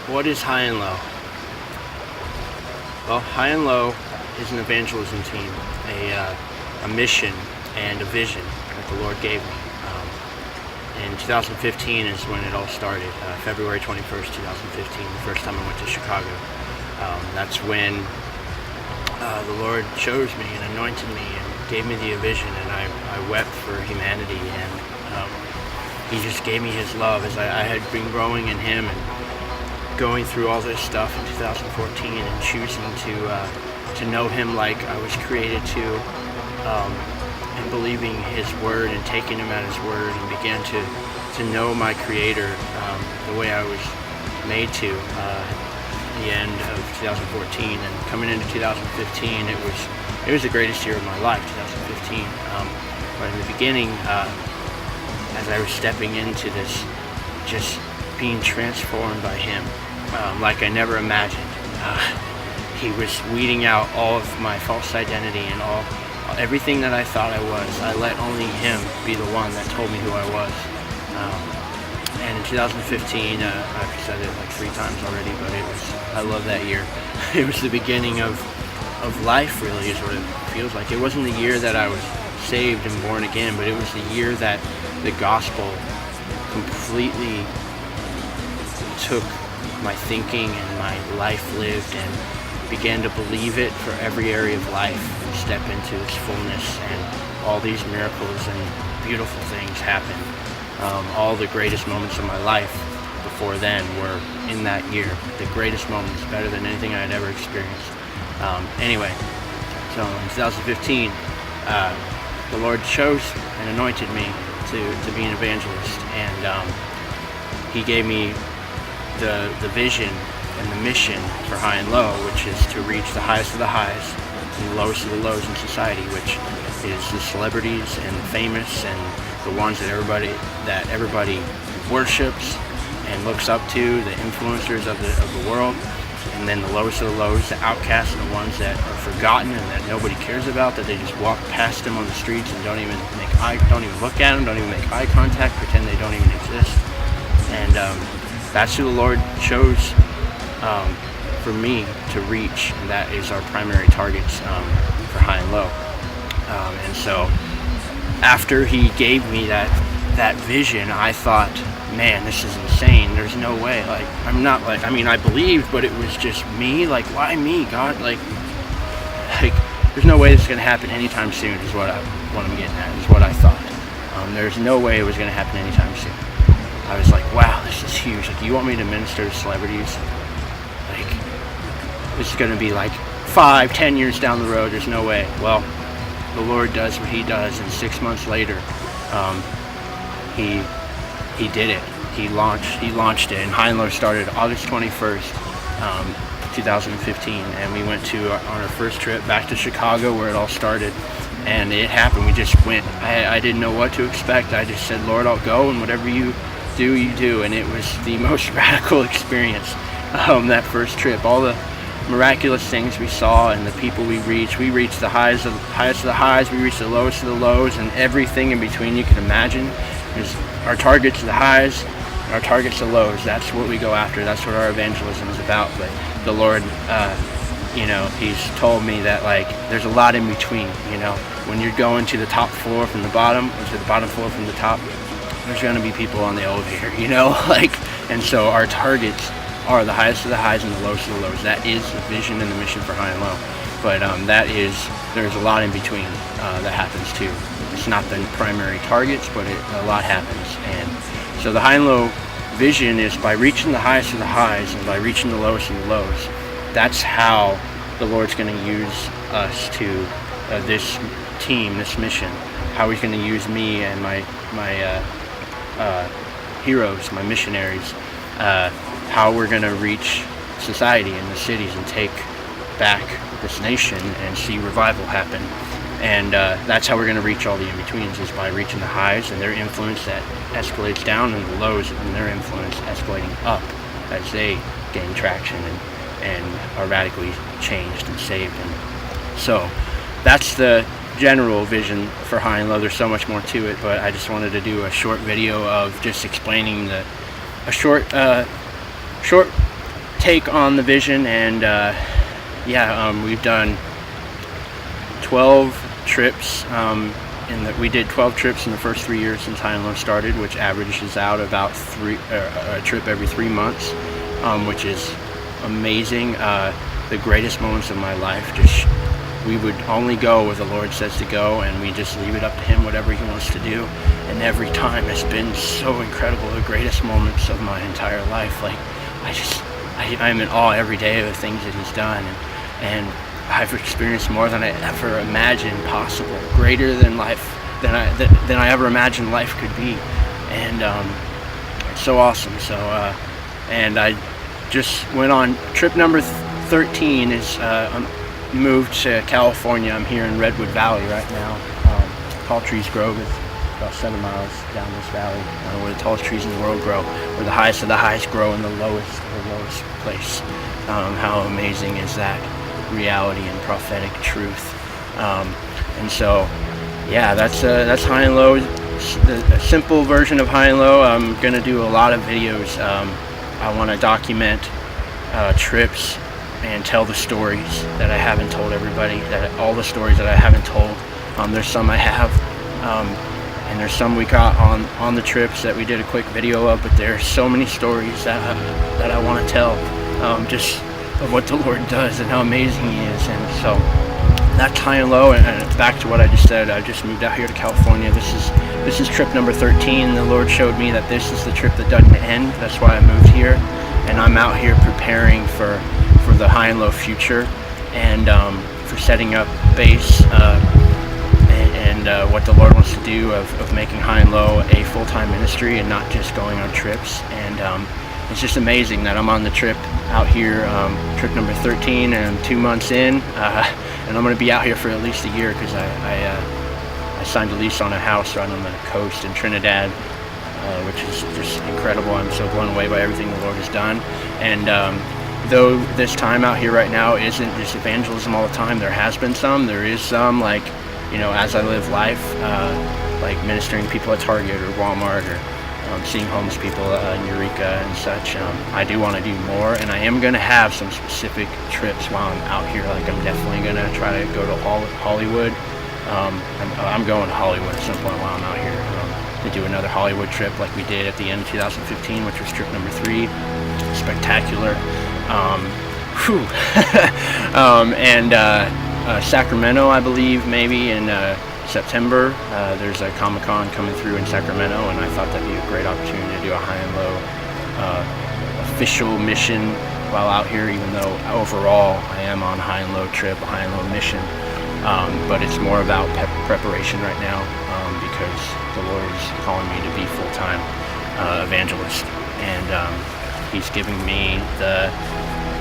What is High and Low? Well, High and Low is an evangelism team, a mission and a vision that the Lord gave me. In 2015 is when it all started, February 21st, 2015, the first time I went to Chicago. That's when the Lord chose me and anointed me and gave me the vision, and I wept for humanity, and He just gave me His love as I had been growing in Him and going through all this stuff in 2014 and choosing to know Him like I was created to, and believing His word and taking Him at His word, and began to know my Creator the way I was made to at the end of 2014. And coming into 2015, it was the greatest year of my life, 2015. But in the beginning, as I was stepping into this, just being transformed by Him, like I never imagined. He was weeding out all of my false identity and everything that I thought I was. I let only Him be the one that told me who I was. And in 2015, I've said it like 3 times already, but I love that year. It was the beginning of life, really, is what it feels like. It wasn't the year that I was saved and born again, but it was the year that the gospel completely took my thinking and my life lived, and began to believe it for every area of life and step into its fullness, and all these miracles and beautiful things happened. All the greatest moments of my life before then were in that year. The greatest moments, better than anything I had ever experienced. Anyway, so in 2015, the Lord chose and anointed me to be an evangelist, and He gave me the vision and the mission for High and Low, which is to reach the highest of the highs and the lowest of the lows in society, which is the celebrities and the famous and the ones that everybody worships and looks up to, the influencers of the world. And then the lowest of the lows, the outcasts, and the ones that are forgotten and that nobody cares about, that they just walk past them on the streets and don't even look at them, don't even make eye contact, pretend they don't even exist. And that's who the Lord chose for me to reach, and that is our primary targets for High and Low. And so after He gave me that vision, I thought, man, this is insane. There's no way. I believed, but it was just me. Like, why me, God? Like there's no way this is going to happen anytime soon, is what I'm getting at, is what I thought. There's no way it was going to happen anytime soon. I was like, wow, this is huge. Like, you want me to minister to celebrities? Like, this is going to be like 5-10 years down the road. There's no way. Well, the Lord does what He does, and 6 months later, He did it. He launched it, and High and Low started August 21st, 2015, and we went on our first trip back to Chicago, where it all started, and it happened. We just went. I didn't know what to expect. I just said, Lord, I'll go, and whatever you do, you do. And it was the most radical experience, that first trip. All the miraculous things we saw and the people we reached the highest of the highs, we reached the lowest of the lows, and everything in between you can imagine. Our target's the highs, our target's the lows. That's what we go after. That's what our evangelism is about. But the Lord, He's told me that, like, there's a lot in between. When you're going to the top floor from the bottom, or to the bottom floor from the top, there's going to be people on the elevator. And so our targets are the highest of the highs and the lowest of the lows. That is the vision and the mission for High and Low. But there's a lot in between that happens too. It's not the primary targets, but a lot happens. And so the High and Low vision is by reaching the highest of the highs and by reaching the lowest of the lows. That's how the Lord's going to use us to this team, this mission. How He's going to use me and my heroes, my missionaries. How we're going to reach society and the cities and take back this nation and see revival happen. And that's how we're going to reach all the in-betweens, is by reaching the highs and their influence that escalates down, and the lows and their influence escalating up as they gain traction and are radically changed and saved. And so that's the general vision for High and Low. There's so much more to it, but I just wanted to do a short video of just explaining a short take on the vision, and we've done 12 trips. We did 12 trips in the first 3 years since High and Low started, which averages out about a trip every 3 months, which is amazing. The greatest moments of my life, we would only go where the Lord says to go, and we just leave it up to Him, whatever He wants to do. And every time has been so incredible. The greatest moments of my entire life. Like, I'm in awe every day of the things that He's done, and I've experienced more than I ever imagined possible, greater than than I ever imagined life could be, and it's so awesome. So, and I just went on trip number 13. Moved to California. I'm here in Redwood Valley right now. Tall Trees Grove is about 7 miles down this valley, where the tallest trees in the world grow, where the highest of the highest grow in the lowest of the lowest place. How amazing is that reality and prophetic truth? And so, yeah, that's High and Low. A simple version of High and Low. I'm gonna do a lot of videos. I want to document trips and tell the stories that I haven't told everybody, all the stories that I haven't told. There's some I have, and there's some we got on the trips that we did a quick video of, but there's so many stories that I want to tell, just of what the Lord does and how amazing He is. And so that's High and Low. And back to what I just said, I just moved out here to California. This is trip number 13. The Lord showed me that this is the trip that doesn't end. That's why I moved here, and I'm out here preparing for the High and Low future, and for setting up base, and what the Lord wants to do of making High and Low a full-time ministry and not just going on trips. And it's just amazing that I'm on the trip out here, trip number 13, and 2 months in, and I'm going to be out here for at least a year, because I signed a lease on a house right on the coast in Trinidad, which is just incredible. I'm so blown away by everything the Lord has done. And though this time out here right now isn't just evangelism all the time, there has been some. There is some, like, as I live life, like ministering to people at Target or Walmart, or seeing homeless people in Eureka and such. I do want to do more, and I am going to have some specific trips while I'm out here. Like, I'm definitely going to try to go to Hollywood. I'm going to Hollywood at some point while I'm out here, to do another Hollywood trip like we did at the end of 2015, which was trip number 3. Spectacular. And Sacramento, I believe, maybe in September. There's a Comic-Con coming through in Sacramento, and I thought that'd be a great opportunity to do a High and Low official mission while out here, even though overall I am on High and Low trip, High and Low mission. But it's more about preparation right now, because the Lord is calling me to be full-time evangelist, and He's giving me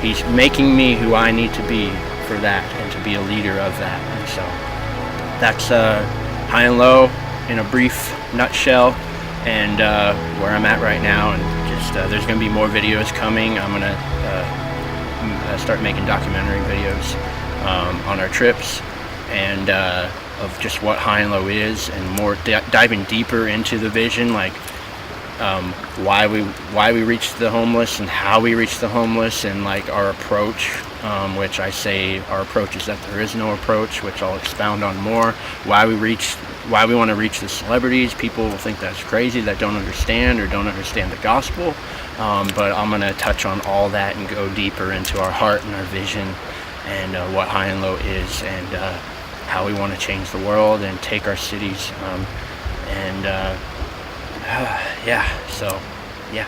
He's making me who I need to be for that, and to be a leader of that. And so that's High and Low in a brief nutshell, and where I'm at right now. And just there's going to be more videos coming. I'm going to start making documentary videos on our trips, and of just what High and Low is, and more diving deeper into the vision, like why we reach the homeless, and how we reach the homeless, and like our approach, which I say our approach is that there is no approach, which I'll expound on more. Why we want to reach the celebrities. People will think that's crazy, that don't understand the gospel, but I'm going to touch on all that and go deeper into our heart and our vision, and what High and Low is, and how we want to change the world and take our cities, yeah, so yeah.